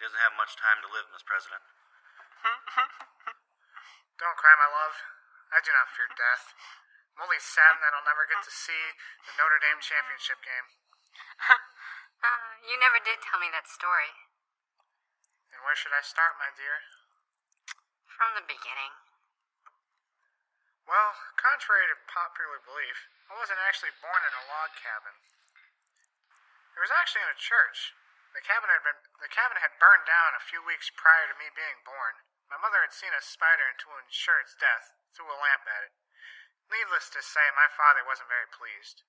He doesn't have much time to live, Miss President. Don't cry, my love. I do not fear death. I'm only saddened that I'll never get to see the Notre Dame championship game. You never did tell me that story. And where should I start, my dear? From the beginning. Well, contrary to popular belief, I wasn't actually born in a log cabin. It was actually in a church. The cabin had burned down a few weeks prior to me being born. My mother had seen a spider and to ensure its death, threw a lamp at it. Needless to say, my father wasn't very pleased.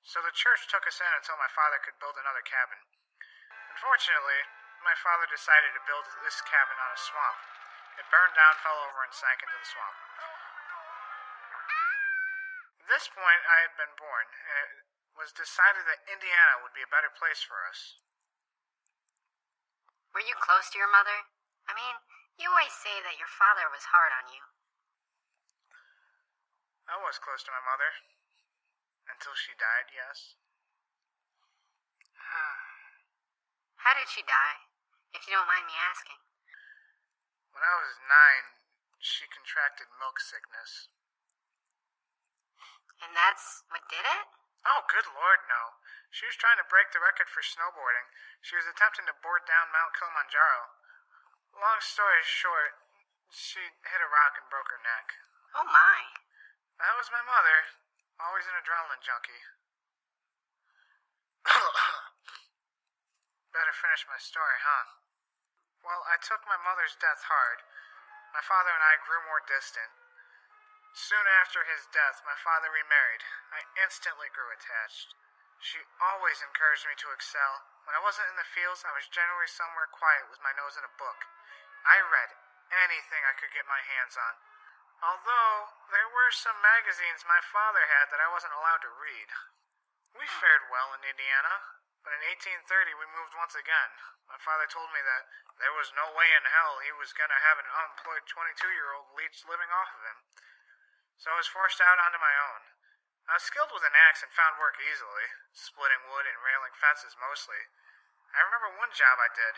So the church took us in until my father could build another cabin. Unfortunately, my father decided to build this cabin on a swamp. It burned down, fell over, and sank into the swamp. At this point, I had been born, and it was decided that Indiana would be a better place for us. Were you close to your mother? I mean, you always say that your father was hard on you. I was close to my mother. Until she died, yes. How did she die, if you don't mind me asking? When I was 9, she contracted milk sickness. And that's what did it? Oh, good Lord, no. She was trying to break the record for snowboarding. She was attempting to board down Mount Kilimanjaro. Long story short, she hit a rock and broke her neck. Oh my. That was my mother. Always an adrenaline junkie. Better finish my story, huh? Well, I took my mother's death hard. My father and I grew more distant. Soon after his death, my father remarried. I instantly grew attached. She always encouraged me to excel. When I wasn't in the fields, I was generally somewhere quiet with my nose in a book. I read anything I could get my hands on. Although, there were some magazines my father had that I wasn't allowed to read. We fared well in Indiana, but in 1830 we moved once again. My father told me that there was no way in hell he was going to have an unemployed 22-year-old leech living off of him. So I was forced out onto my own. I was skilled with an axe and found work easily, splitting wood and railing fences mostly. I remember one job I did.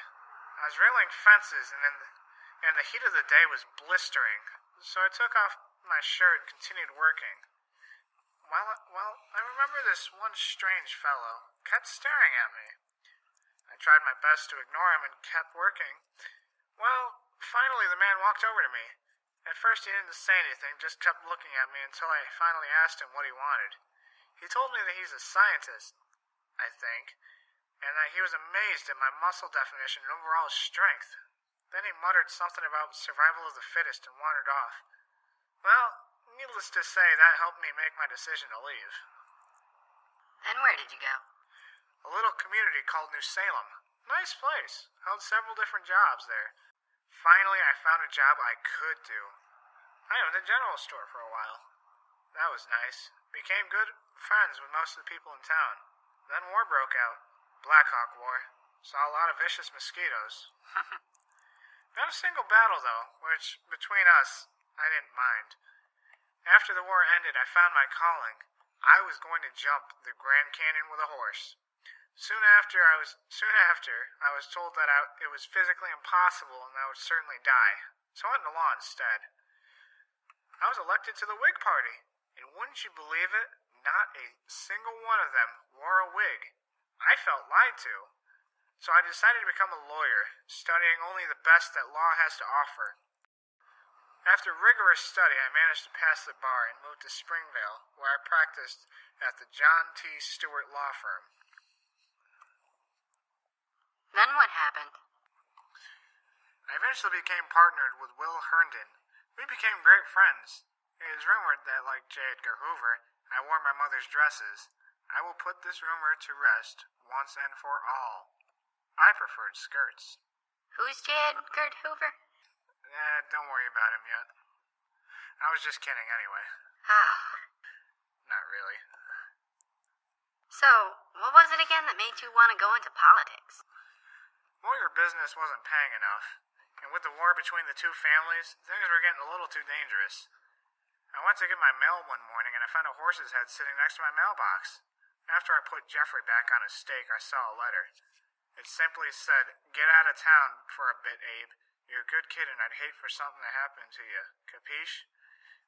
I was railing fences and the heat of the day was blistering, so I took off my shirt and continued working. Well, I remember this one strange fellow kept staring at me. I tried my best to ignore him and kept working. Well, finally the man walked over to me. At first he didn't say anything, just kept looking at me until I finally asked him what he wanted. He told me that he's a scientist, I think, and that he was amazed at my muscle definition and overall strength. Then he muttered something about survival of the fittest and wandered off. Well, needless to say, that helped me make my decision to leave. Then where did you go? A little community called New Salem. Nice place. Held several different jobs there. Finally, I found a job I could do. I owned a general store for a while. That was nice. Became good friends with most of the people in town. Then war broke out. Black Hawk War. Saw a lot of vicious mosquitoes. Not a single battle, though, which, between us, I didn't mind. After the war ended, I found my calling. I was going to jump the Grand Canyon with a horse. Soon after, I was told that it was physically impossible and I would certainly die. So I went in the law instead. I was elected to the Whig Party, and wouldn't you believe it, not a single one of them wore a wig. I felt lied to. So I decided to become a lawyer, studying only the best that law has to offer. After rigorous study, I managed to pass the bar and moved to Springvale, where I practiced at the John T. Stewart Law Firm. Then what happened? I eventually became partnered with Will Herndon. We became great friends. It is rumored that, like J. Edgar Hoover, I wore my mother's dresses. I will put this rumor to rest once and for all. I preferred skirts. Who's J. Edgar Hoover? Don't worry about him yet. I was just kidding anyway. Not really. So, what was it again that made you want to go into politics? Lawyer business wasn't paying enough, and with the war between the two families, things were getting a little too dangerous. I went to get my mail one morning and I found a horse's head sitting next to my mailbox. After I put Jeffrey back on his stake, I saw a letter. It simply said, "Get out of town for a bit, Abe. You're a good kid and I'd hate for something to happen to you. Capiche?"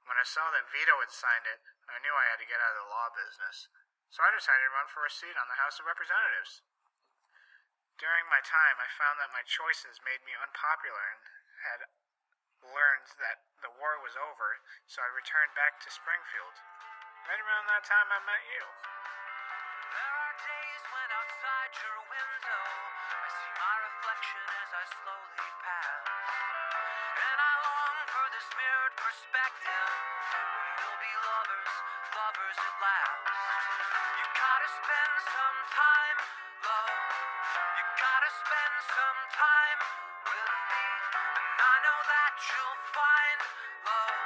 When I saw that Vito had signed it, I knew I had to get out of the law business. So I decided to run for a seat on the House of Representatives. During my time, I found that my choices made me unpopular and had learned that the war was over, so I returned back to Springfield. Right around that time I met you. There are days when outside your window I see my reflection as I slowly pass, and I long for this mirrored perspective when we'll be lovers, lovers at last. You gotta spend some time, love. You gotta spend some time with me, and I know that you'll find love.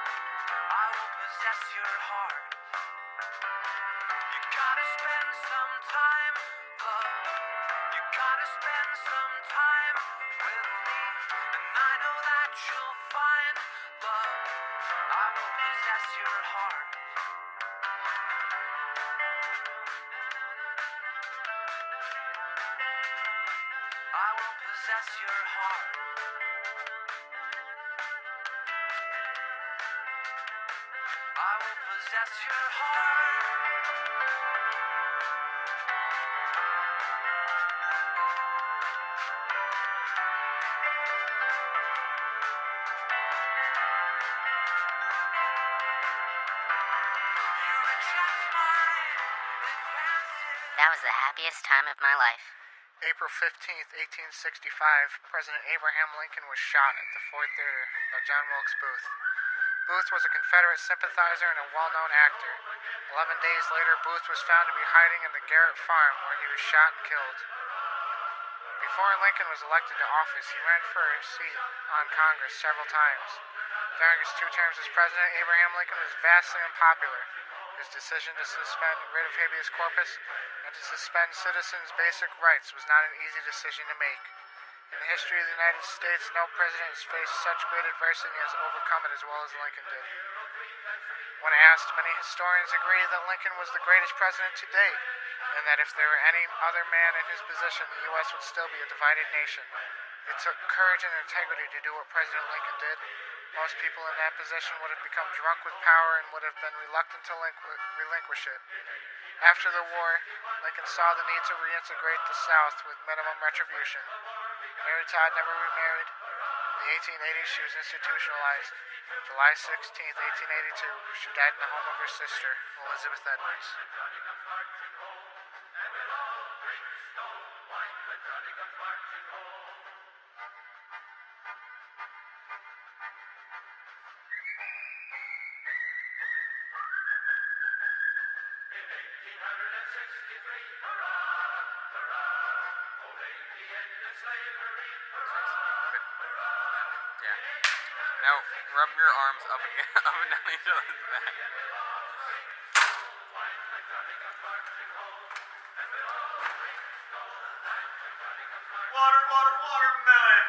I will possess your heart. You gotta spend some time, love. You gotta spend some time with me, and I know that you'll find love. I will possess your heart. I will possess your heart. I will possess your heart. That was the happiest time of my life. April 15th, 1865, President Abraham Lincoln was shot at the Ford Theater by John Wilkes Booth. Booth was a Confederate sympathizer and a well-known actor. 11 days later, Booth was found to be hiding in the Garrett farm where he was shot and killed. Before Lincoln was elected to office, he ran for a seat on Congress several times. During his 2 terms as president, Abraham Lincoln was vastly unpopular. His decision to suspend writ of habeas corpus and to suspend citizens' basic rights was not an easy decision to make. In the history of the United States, no president has faced such great adversity and has overcome it as well as Lincoln did. When asked, many historians agree that Lincoln was the greatest president to date, and that if there were any other man in his position, the U.S. would still be a divided nation. It took courage and integrity to do what President Lincoln did. Most people in that position would have become drunk with power and would have been reluctant to relinquish it. After the war, Lincoln saw the need to reintegrate the South with minimum retribution. Mary Todd never remarried. In the 1880s, she was institutionalized. July 16th, 1882, she died in the home of her sister, Elizabeth Edwards. Yeah. Now rub your arms up and down each other's back. Water, water, watermelon!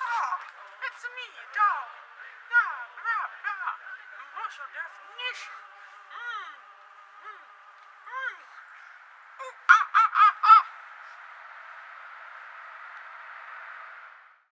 Oh, it's me, dog. What's your definition?